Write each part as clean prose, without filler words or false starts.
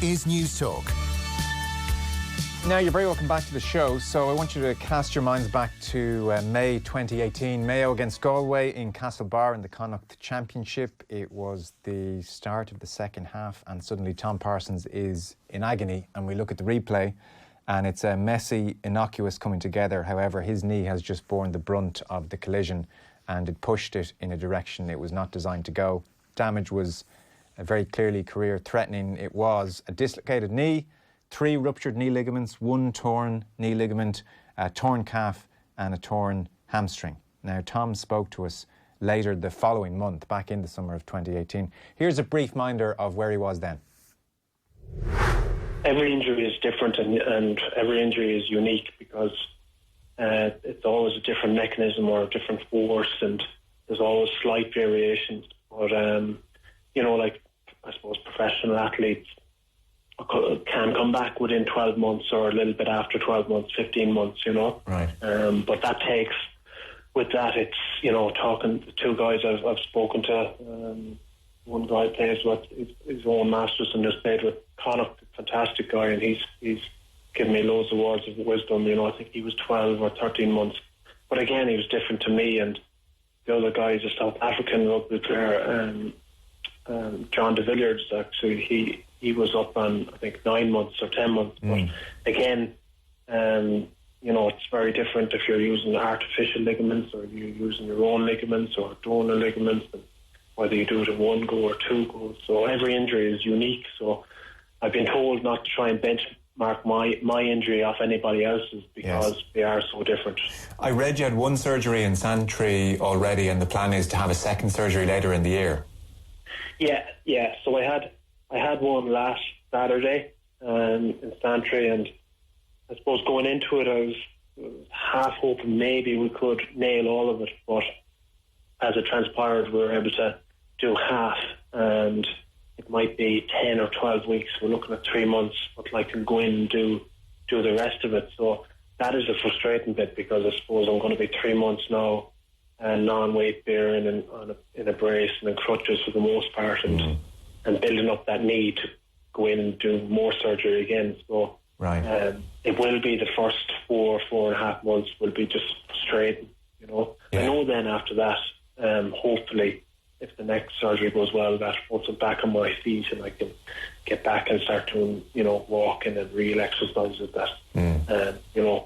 is News Talk. Now, you're very welcome back to the show. So I want you to cast your minds back to May 2018. Mayo against Galway in Castlebar in the Connacht Championship. It was the start of the second half and suddenly Tom Parsons is in agony. And we look at the replay and it's a messy, innocuous coming together. However, his knee has just borne the brunt of the collision and it pushed it in a direction it was not designed to go. Damage was very clearly career-threatening. It was a dislocated knee, 3 ruptured knee ligaments, 1 torn knee ligament, a torn calf and a torn hamstring. Now, Tom spoke to us later the following month, back in the summer of 2018. Here's a brief minder of where he was then. Every injury is different and every injury is unique because it's always a different mechanism or a different force and there's always slight variations. But, like, I suppose professional athletes can come back within 12 months or a little bit after 12 months, 15 months, Right. But that takes, with that, it's, talking to 2 guys I've spoken to. One guy plays with his own masters and just played with Connacht, fantastic guy, and he's given me loads of words of wisdom. I think he was 12 or 13 months. But again, he was different to me, and the other guy is a South African rugby player, John de Villiers, actually. He was up on, I think, 9 months or 10 months. But again, it's very different if you're using artificial ligaments or you're using your own ligaments or donor ligaments, and whether you do it in 1 go or 2 goes. So every injury is unique. So I've been told not to try and benchmark my injury off anybody else's because they are so different. I read you had 1 surgery in Santry already and the plan is to have a 2nd surgery later in the year. Yeah. So I had one last Saturday in Santry, and I suppose going into it I was half hoping maybe we could nail all of it, but as it transpired we were able to do half, and it might be 10 or 12 weeks. We're looking at 3 months, but I can go in and do the rest of it. So that is a frustrating bit because I suppose I'm going to be 3 months now and non-weight bearing and in a brace and in crutches for the most part, and building up that need to go in and do more surgery again. So right. It will be the first 4.5 months will be just frustrating, Yeah. I know then after that, hopefully, if the next surgery goes well, that once I'm back on my feet and I can get back and start doing, walking and real exercises, that,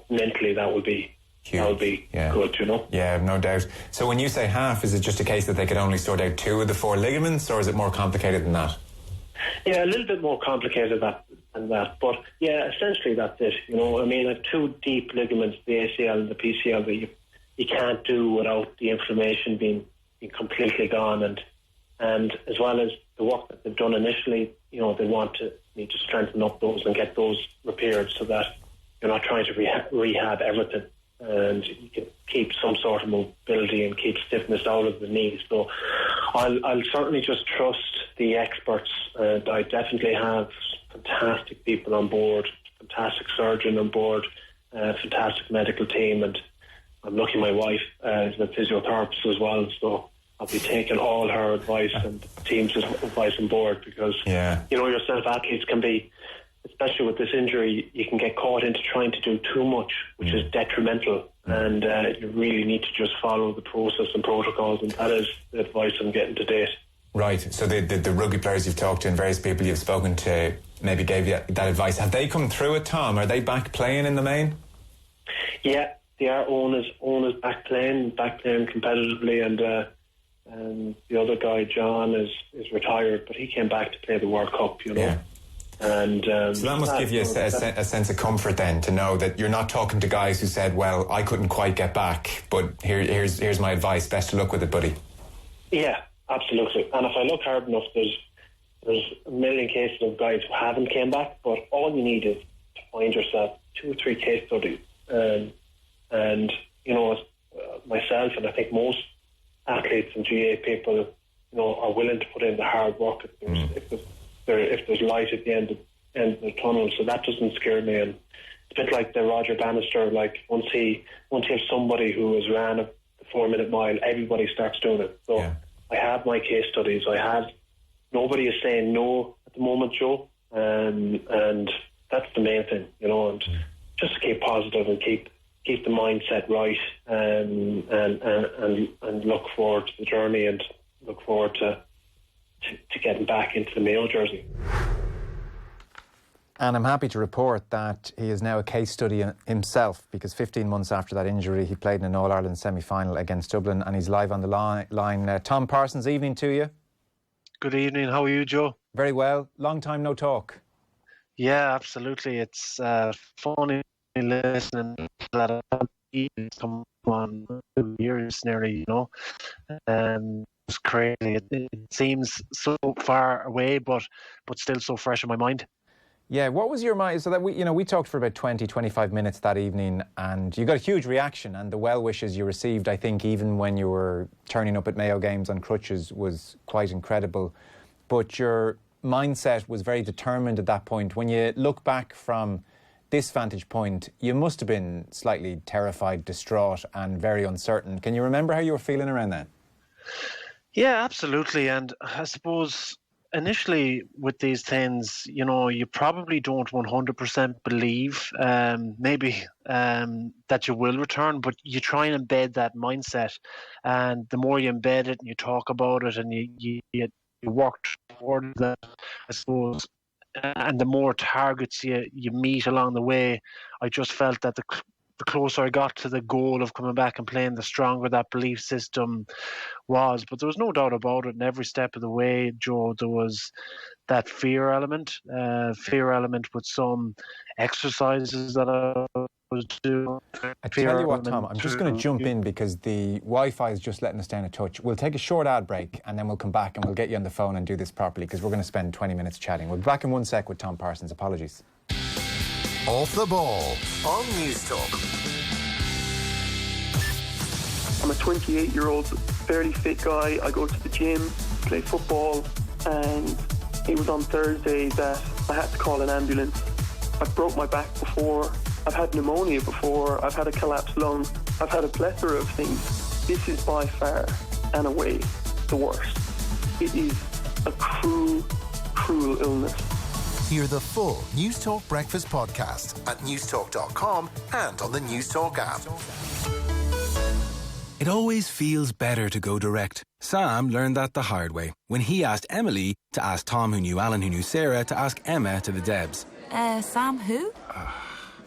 mentally that will be huge. That would be good, Yeah, no doubt. So when you say half, is it just a case that they could only sort out 2 of the 4 ligaments, or is it more complicated than that? Yeah, a little bit more complicated than that. But yeah, essentially that's it. I have 2 deep ligaments, the ACL and the PCL, that you can't do without the inflammation being completely gone. And as well as the work that they've done initially, they need to strengthen up those and get those repaired so that you're not trying to rehab everything. And you can keep some sort of mobility and keep stiffness out of the knees. So I'll certainly just trust the experts, and I definitely have fantastic people on board, fantastic surgeon on board, fantastic medical team, and I'm lucky my wife is a physiotherapist as well, so I'll be taking all her advice and the team's advice on board because, yourself, athletes can be, especially with this injury, you can get caught into trying to do too much, which is detrimental, and you really need to just follow the process and protocols, and that is the advice I'm getting to date. Right, so the rugby players you've talked to and various people you've spoken to maybe gave you that advice. Have they come through it, Tom? Are they back playing in the main? Yeah, they are. Owen is back playing competitively, and the other guy, John, is retired, but he came back to play the World Cup, Yeah. And so that must give you a sense of comfort then, to know that you're not talking to guys who said, well, I couldn't quite get back, but here's my advice, best of luck with it, buddy. Yeah, absolutely. And if I look hard enough, there's a million cases of guys who haven't came back, but all you need is to find yourself 2 or 3 case studies, and myself and I think most athletes and GA people are willing to put in the hard work if there's light at the end of the tunnel. So that doesn't scare me. And it's a bit like the Roger Bannister, like once he has somebody who has ran the 4-minute mile, everybody starts doing it. So I have my case studies. Nobody is saying no at the moment, Joe. and that's the main thing, and just to keep positive and keep the mindset right, and look forward to the journey and look forward to getting back into the Mayo jersey. And I'm happy to report that he is now a case study himself, because 15 months after that injury, he played in an All-Ireland semi-final against Dublin, and he's live on the line. Tom Parsons, evening to you. Good evening. How are you, Joe? Very well. Long time no talk. Yeah, absolutely. It's funny listening to that. It's come on 2 years nearly, it's crazy. It seems so far away, but still so fresh in my mind. Yeah, what was your mind? So that we talked for about 20, 25 minutes that evening, and you got a huge reaction, and the well wishes you received, I think, even when you were turning up at Mayo games on crutches, was quite incredible. But your mindset was very determined at that point. When you look back from this vantage point, you must have been slightly terrified, distraught, and very uncertain. Can you remember how you were feeling around that? Yeah, absolutely. And I suppose initially with these things, you probably don't 100% believe that you will return, but you try and embed that mindset. And the more you embed it and you talk about it and you work toward that, I suppose, and the more targets you meet along the way, I just felt that the closer I got to the goal of coming back and playing, the stronger that belief system was. But there was no doubt about it. In every step of the way, Joe, there was that fear element with some exercises that I was doing. I tell you what, Tom, I'm just going to jump in because the Wi-Fi is just letting us down a touch. We'll take a short ad break and then we'll come back and we'll get you on the phone and do this properly, because we're going to spend 20 minutes chatting. We'll be back in 1 sec with Tom Parsons. Apologies. Off the Ball on News Talk. I'm a 28-year-old, fairly fit guy. I go to the gym, play football, and it was on Thursday that I had to call an ambulance. I've broke my back before. I've had pneumonia before. I've had a collapsed lung. I've had a plethora of things. This is by far and away the worst. It is a cruel, cruel illness. Hear the full News Talk Breakfast podcast at newstalk.com and on the News Talk app. It always feels better to go direct. Sam learned that the hard way when he asked Emily to ask Tom, who knew Alan, who knew Sarah, to ask Emma to the Debs. Sam who?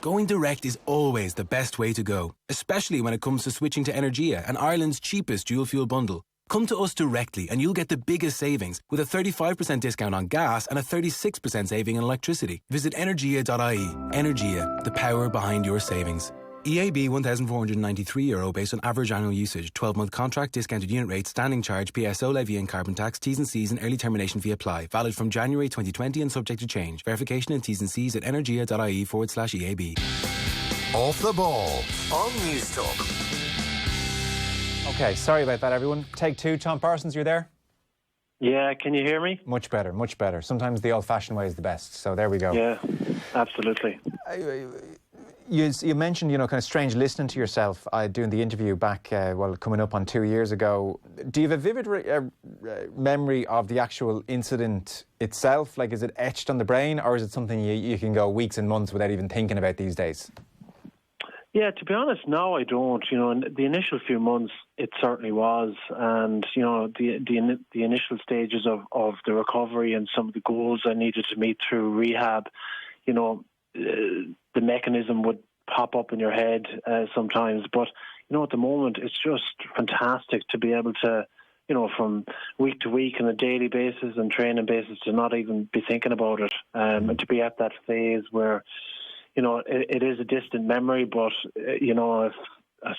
Going direct is always the best way to go, especially when it comes to switching to Energia and Ireland's cheapest dual fuel bundle. Come to us directly and you'll get the biggest savings with a 35% discount on gas and a 36% saving on electricity. Visit energia.ie. Energia, the power behind your savings. EAB €1,493 based on average annual usage. 12-month contract, discounted unit rate, standing charge, PSO levy and carbon tax, T's and C's and early termination fee apply. Valid from January 2020 and subject to change. Verification and T's and C's at energia.ie/EAB. Off the Ball on News Talk. Okay, sorry about that, everyone. Take two. Tom Parsons, you're there? Yeah, can you hear me? Much better, much better. Sometimes the old-fashioned way is the best, so there we go. Yeah, absolutely. You mentioned, kind of strange listening to yourself doing the interview back, coming up on 2 years ago. Do you have a vivid memory of the actual incident itself? Like, is it etched on the brain, or is it something you can go weeks and months without even thinking about these days? Yeah, to be honest, no, I don't. In the initial few months, it certainly was. And, the initial stages of the recovery and some of the goals I needed to meet through rehab, the mechanism would pop up in your head sometimes. But, at the moment, it's just fantastic to be able to, from week to week on a daily basis and training basis to not even be thinking about it. And to be at that phase where, it is a distant memory, but, I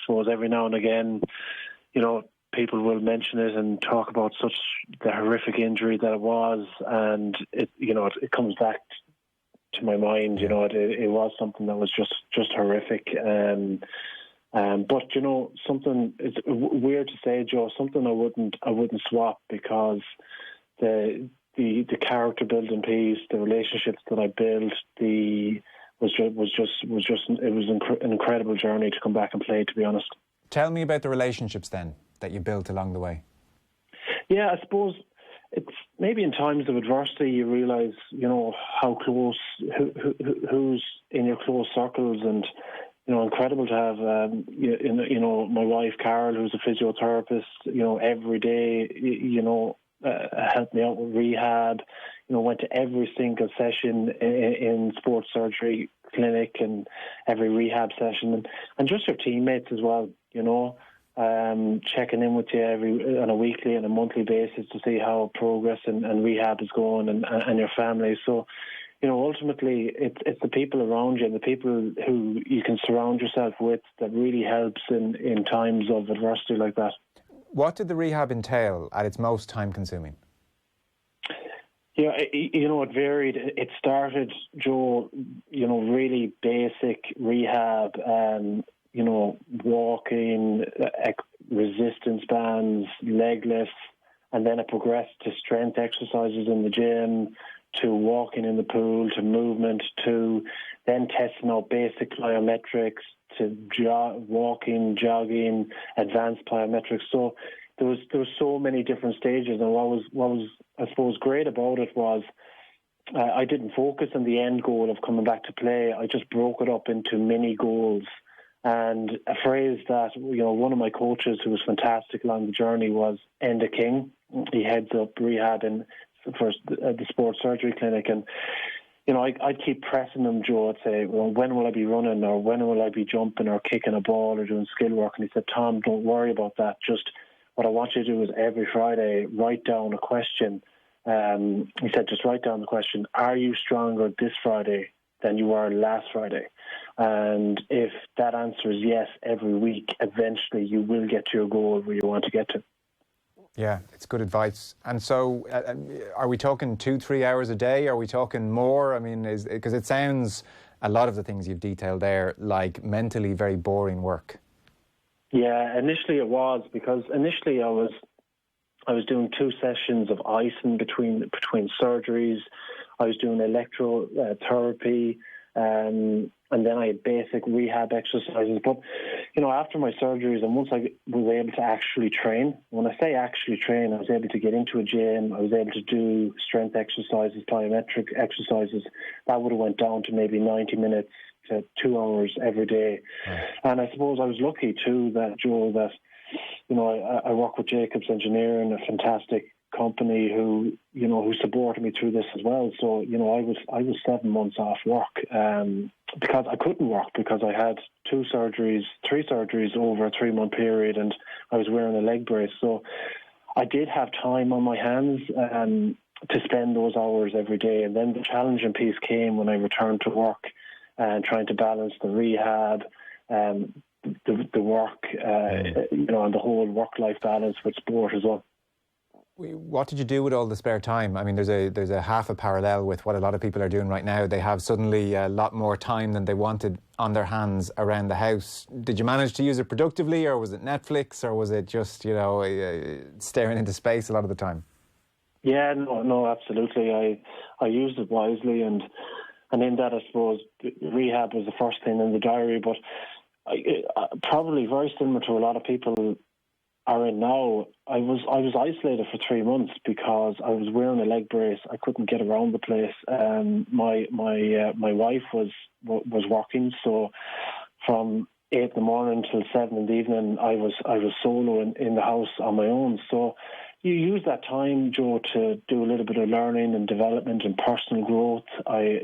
suppose every now and again, people will mention it and talk about the horrific injury that it was, and it comes back to my mind. It was something that was just horrific. But something, it's weird to say, Joe, something I wouldn't swap, because the character building piece, the relationships that I built, it was an incredible journey to come back and play, to be honest. Tell me about the relationships then that you built along the way. Yeah, I suppose it's maybe in times of adversity you realise, how close, who's in your close circles, and incredible to have, my wife Carol, who's a physiotherapist, every day, helped me out with rehab. Went to every single session in sports surgery clinic and every rehab session, and just your teammates as well. Checking in with you on a weekly and a monthly basis to see how progress and rehab is going, and your family. So, ultimately, it's the people around you and the people who you can surround yourself with that really helps in times of adversity like that. What did the rehab entail at its most time-consuming? Yeah, it varied. It started, Joe, really basic rehab, walking, resistance bands, leg lifts, and then it progressed to strength exercises in the gym, to walking in the pool, to movement, to then testing out basic plyometrics, to walking, jogging, advanced plyometrics. So there was so many different stages, and what was I suppose great about it was I didn't focus on the end goal of coming back to play. I just broke it up into mini goals. And a phrase that, one of my coaches who was fantastic along the journey was Enda King. He heads up rehab for the sports surgery clinic. And, I'd keep pressing him, Joe. I'd say, well, when will I be running, or when will I be jumping or kicking a ball or doing skill work? And he said, Tom, don't worry about that. Just what I want you to do is every Friday write down a question. He said, just write down the question, are you stronger this Friday than you were last Friday? And if that answer is yes every week, eventually you will get to your goal where you want to get to. Yeah, it's good advice. And so are we talking 2-3 hours a day? Are we talking more? I mean, because it sounds, a lot of the things you've detailed there, like mentally very boring work. Yeah, initially it was, because initially I was doing 2 sessions of icing between surgeries. I was doing electrotherapy, and then I had basic rehab exercises. But, after my surgeries, and once I was able to actually train, when I say actually train, I was able to get into a gym, I was able to do strength exercises, plyometric exercises. That would have went down to maybe 90 minutes to 2 hours every day. Right. And I suppose I was lucky too that, Joe, that, I work with Jacobs Engineering, a fantastic company who supported me through this as well. So, I was 7 months off work because I couldn't work, because I had 3 surgeries over a 3-month period, and I was wearing a leg brace. So I did have time on my hands to spend those hours every day. And then the challenging piece came when I returned to work and trying to balance the rehab, the work, and the whole work-life balance with sport as well. What did you do with all the spare time? I mean, there's a half a parallel with what a lot of people are doing right now. They have suddenly a lot more time than they wanted on their hands around the house. Did you manage to use it productively, or was it Netflix, or was it just, staring into space a lot of the time? Yeah, no, absolutely. I used it wisely, and in that, I suppose, rehab was the first thing in the diary. But probably very similar to a lot of people are in now. I was isolated for 3 months because I was wearing a leg brace. I couldn't get around the place. My wife was working, so from 8 in the morning till 7 in the evening, I was solo in the house on my own. So you use that time, Joe, to do a little bit of learning and development and personal growth. I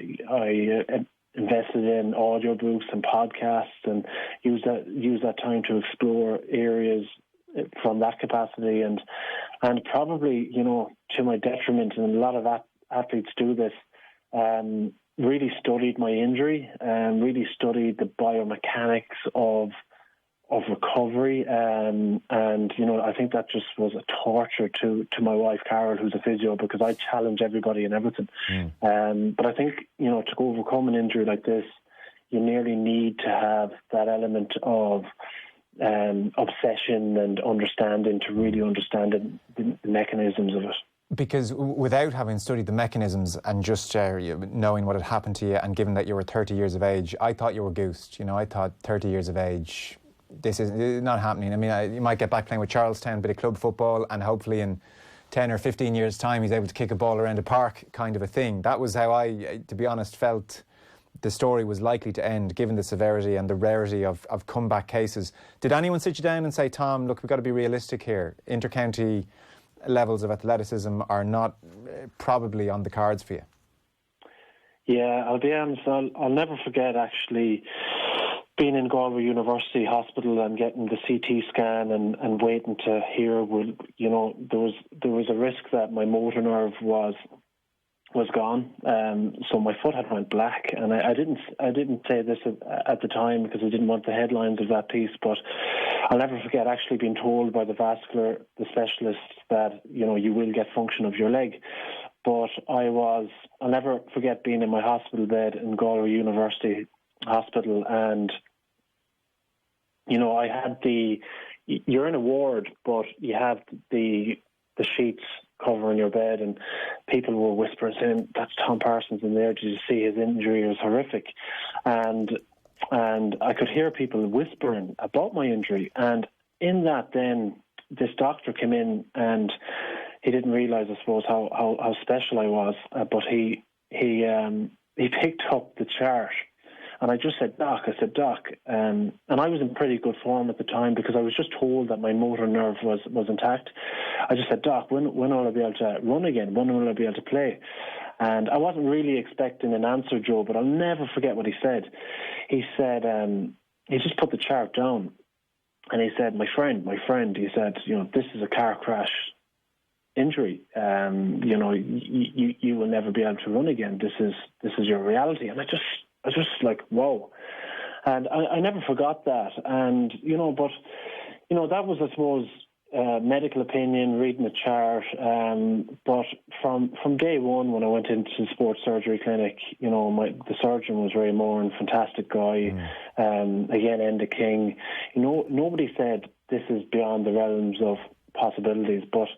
invested in audiobooks and podcasts, and use that time to explore areas from that capacity, and probably, to my detriment, and a lot of athletes do this, really studied my injury and really studied the biomechanics of recovery, and I think that just was a torture to my wife Carol, who's a physio, because I challenge everybody and everything. But I think, to overcome an injury like this, you nearly need to have that element of obsession and understanding to really understand the mechanisms of it. Because without having studied the mechanisms and just knowing what had happened to you, and given that you were 30 years of age, I thought you were goosed. I thought 30 years of age, this is not happening. I mean, you might get back playing with Charlestown, bit of club football, and hopefully in 10 or 15 years' time he's able to kick a ball around a park kind of a thing. That was how I, to be honest, felt the story was likely to end, given the severity and the rarity of comeback cases. Did anyone sit you down and say, Tom, look, we've got to be realistic here. Inter-county levels of athleticism are not probably on the cards for you? Yeah, I'll be honest, I'll never forget actually being in Galway University Hospital and getting the CT scan and waiting to hear, there was a risk that my motor nerve was gone. So my foot had went black, and I didn't say this at the time because I didn't want the headlines of that piece, but I'll never forget actually being told by the specialists that, you will get function of your leg. But I'll never forget being in my hospital bed in Galway University Hospital, and I had you're in a ward, but you have the sheets covering your bed, and people were whispering saying, "That's Tom Parsons in there. Did you see his injury? It was horrific." And I could hear people whispering about my injury, and in that then this doctor came in, and he didn't realise, I suppose, how special I was, but he picked up the chart. And I just said, Doc, and I was in pretty good form at the time because I was just told that my motor nerve was intact. I just said, Doc, when will I be able to run again? When will I be able to play? And I wasn't really expecting an answer, Joe, but I'll never forget what he said. He said, he just put the chart down, and he said, my friend, he said, this is a car crash injury. You will never be able to run again. This is your reality. And I was just like, whoa. And I never forgot that. And, but, that was, I suppose, medical opinion, reading the chart. But from day one, when I went into the sports surgery clinic, the surgeon was Ray Moran, fantastic guy. Again, Enda King. Nobody said this is beyond the realms of possibilities, but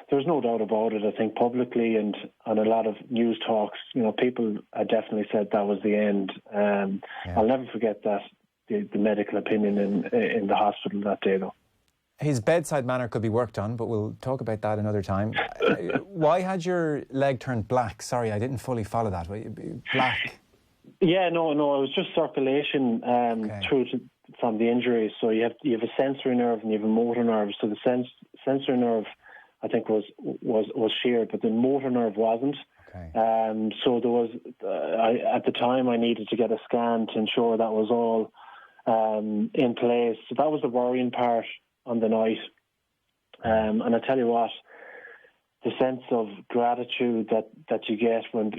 there's no doubt about it. I think publicly and on a lot of news talks, people definitely said that was the end. I'll never forget that, the medical opinion in the hospital that day, though. His bedside manner could be worked on, but we'll talk about that another time. Why had your leg turned black? Sorry, I didn't fully follow that. Black? Yeah, no, it was just circulation from the injury. So you have a sensory nerve and you have a motor nerve. So the sensory nerve, I think, was sheared, but the motor nerve wasn't. Okay. So there was, at the time, I needed to get a scan to ensure that was all in place. So that was the worrying part on the night. And I tell you what, the sense of gratitude that you get when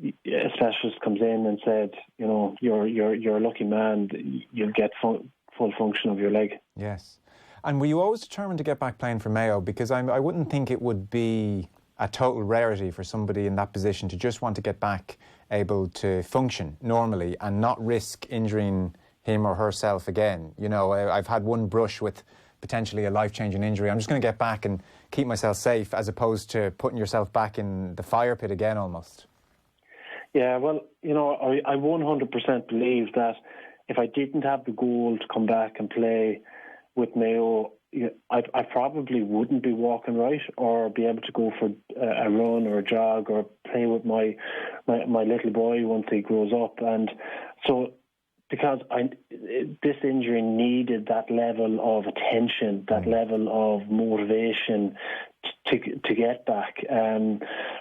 a specialist comes in and said, you're a lucky man, you'll get full function of your leg. Yes. And were you always determined to get back playing for Mayo? Because I wouldn't think it would be a total rarity for somebody in that position to just want to get back able to function normally and not risk injuring him or herself again. I've had one brush with potentially a life-changing injury. I'm just going to get back and keep myself safe, as opposed to putting yourself back in the fire pit again almost. Yeah, well, I 100% believe that if I didn't have the goal to come back and play with Mayo, I probably wouldn't be walking right or be able to go for a run or a jog or play with my little boy once he grows up. And so, because this injury needed that level of attention, that level of motivation to get back.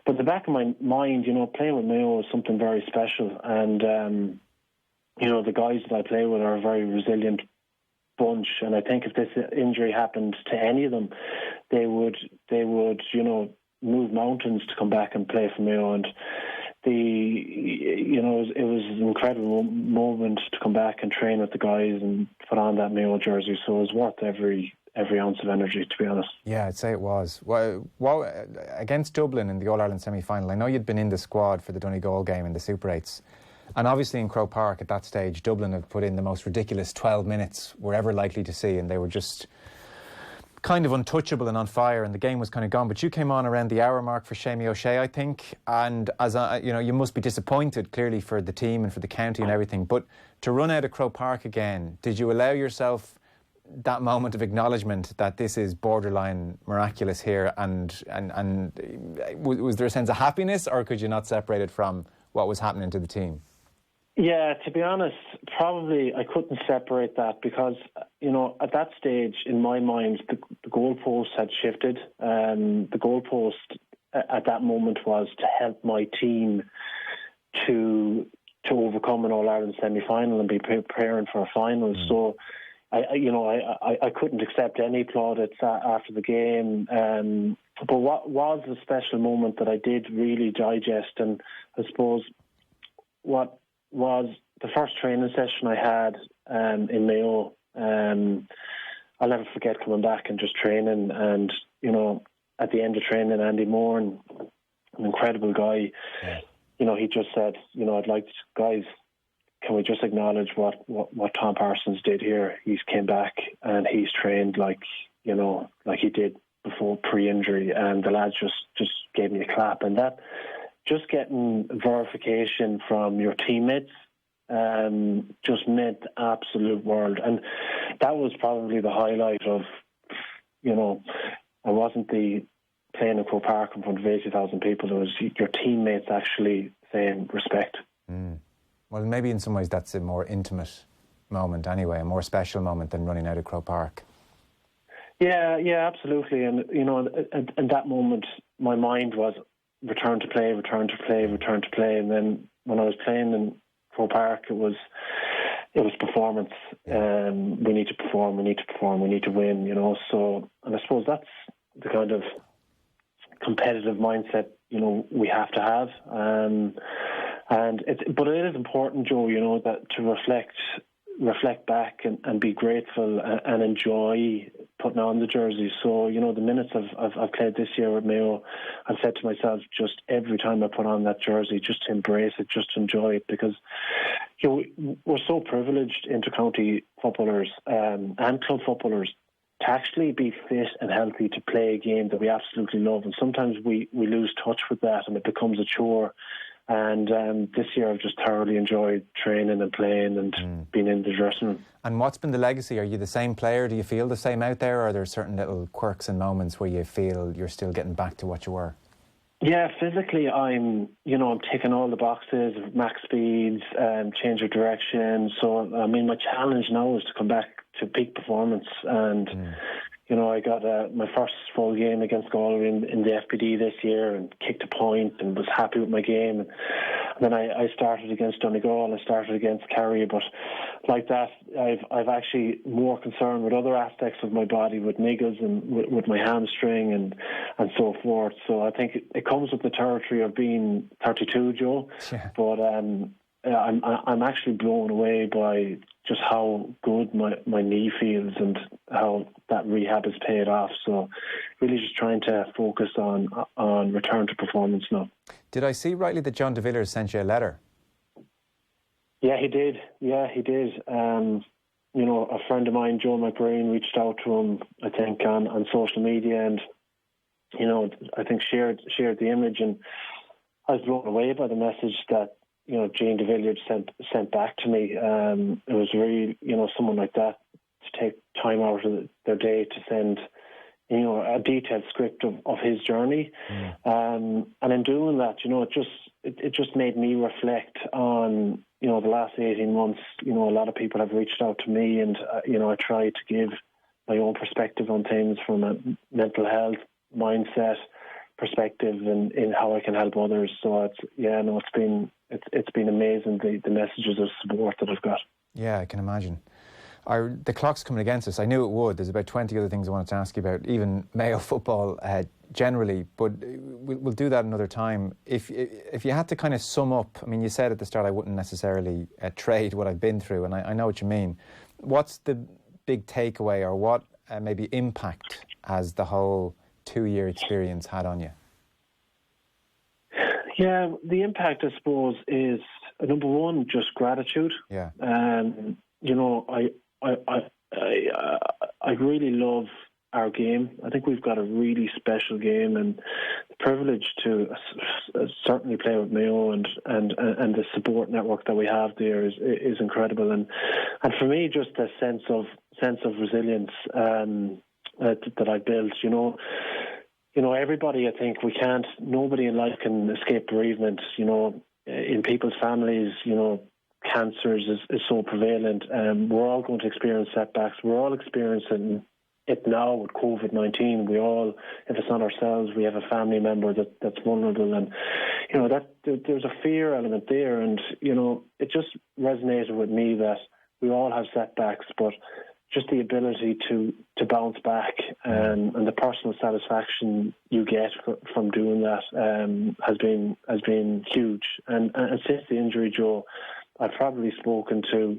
But the back of my mind, playing with Mayo is something very special. And, the guys that I play with are a very resilient bunch. And I think if this injury happened to any of them, they would move mountains to come back and play for Mayo. And it was an incredible moment to come back and train with the guys and put on that Mayo jersey. So it was worth every ounce of energy, to be honest. Yeah, I'd say it was. Well, against Dublin in the All-Ireland semi-final, I know you'd been in the squad for the Donegal game in the Super 8s. And obviously in Croke Park at that stage, Dublin have put in the most ridiculous 12 minutes we're ever likely to see, and they were just kind of untouchable and on fire, and the game was kind of gone. But you came on around the hour mark for Seamie O'Shea, I think, and you must be disappointed clearly for the team and for the county and everything. But to run out of Croke Park again, did you allow yourself that moment of acknowledgement that this is borderline miraculous here, and was there a sense of happiness, or could you not separate it from what was happening to the team? Yeah, to be honest, probably I couldn't separate that because, at that stage in my mind, the goalpost had shifted. The goalpost at that moment was to help my team to overcome an All-Ireland semi-final and be preparing for a final. So, I couldn't accept any plaudits after the game. But what was a special moment that I did really digest, and I suppose what was the first training session I had in Mayo. I'll never forget coming back and just training, and at the end of training, Andy Moore, an incredible guy, he just said, I'd like to, guys, can we just acknowledge what Tom Parsons did here? He's came back and he's trained like he did before pre-injury, and the lads just gave me a clap, and that. Just getting verification from your teammates just meant the absolute world. And that was probably the highlight of, I wasn't playing in Croke Park in front of 80,000 people. It was your teammates actually saying respect. Well, maybe in some ways that's a more intimate moment anyway, a more special moment than running out of Croke Park. Yeah, absolutely. And, in that moment, my mind was, return to play. And then when I was playing in Croke Park, it was performance. We need to perform, we need to win, So, and I suppose that's the kind of competitive mindset, we have to have. But it is important, Joe, that to reflect back and be grateful and enjoy putting on the jersey. So, the minutes I've played this year with Mayo, I've said to myself, just every time I put on that jersey, just to embrace it, just to enjoy it, because we're so privileged, inter-county footballers and club footballers, to actually be fit and healthy to play a game that we absolutely love. And sometimes we lose touch with that and it becomes a chore. And this year I've just thoroughly enjoyed training and playing and being in the dressing room. And what's been the legacy? Are you the same player? Do you feel the same out there? Or are there certain little quirks and moments where you feel you're still getting back to what you were? Yeah, physically I'm ticking all the boxes, max speeds, change of direction. So, my challenge now is to come back to peak performance. And, I got my first full game against Galway in the FPD this year and kicked a point and was happy with my game. And then I started against Donegal, I started against Kerry, but like that, I've actually more concern with other aspects of my body, with niggles and with my hamstring and so forth. So I think it comes with the territory of being 32, Joe. Yeah. But I'm actually blown away by just how good my knee feels and how that rehab has paid off. So really just trying to focus on return to performance now. Did I see rightly that John de Villiers sent you a letter? Yeah, he did. A friend of mine, Joe McBrain, reached out to him, I think, on social media, and I think shared the image, and I was blown away by the message that Jane de Villiers sent back to me. It was really, someone like that to take time out of their day to send, a detailed script of his journey. And in doing that, it just made me reflect on, the last 18 months. A lot of people have reached out to me, and, I try to give my own perspective on things from a mental health, mindset perspective, and in how I can help others. So it's been amazing, the messages of support that I've got. Yeah, I can imagine. The clock's coming against us. I knew it would. There's about 20 other things I wanted to ask you about, even Mayo football generally, but we'll do that another time. If you had to kind of sum up, you said at the start I wouldn't necessarily trade what I've been through, and I know what you mean. What's the big takeaway, or what maybe impact has the whole 2-year experience had on you? Yeah, the impact, I suppose, is number one, just gratitude. Yeah. I really love our game. I think we've got a really special game, and the privilege to certainly play with Mayo and the support network that we have there is incredible. And for me, just a sense of resilience that I built. Everybody, I think nobody in life can escape bereavement. In people's families, cancers is so prevalent. We're all going to experience setbacks. We're all experiencing it now with COVID-19. We all, if it's not ourselves, we have a family member that's vulnerable, and that there's a fear element there, and it just resonated with me that we all have setbacks, but just the ability to bounce back and the personal satisfaction you get from doing that has been huge. And since the injury, Joe, I've probably spoken to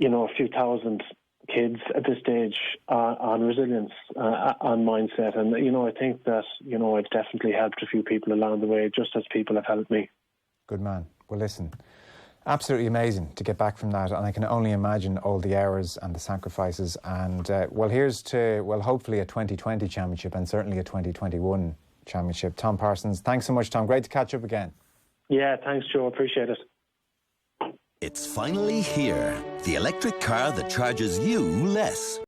a few thousand kids at this stage on resilience, on mindset, and I think that I've definitely helped a few people along the way, just as people have helped me. Good man. Well, listen, absolutely amazing to get back from that, and I can only imagine all the hours and the sacrifices. And here's to hopefully a 2020 championship and certainly a 2021 championship. Tom Parsons, thanks so much, Tom. Great to catch up again. Yeah, thanks, Joe. Appreciate it. It's finally here. The electric car that charges you less.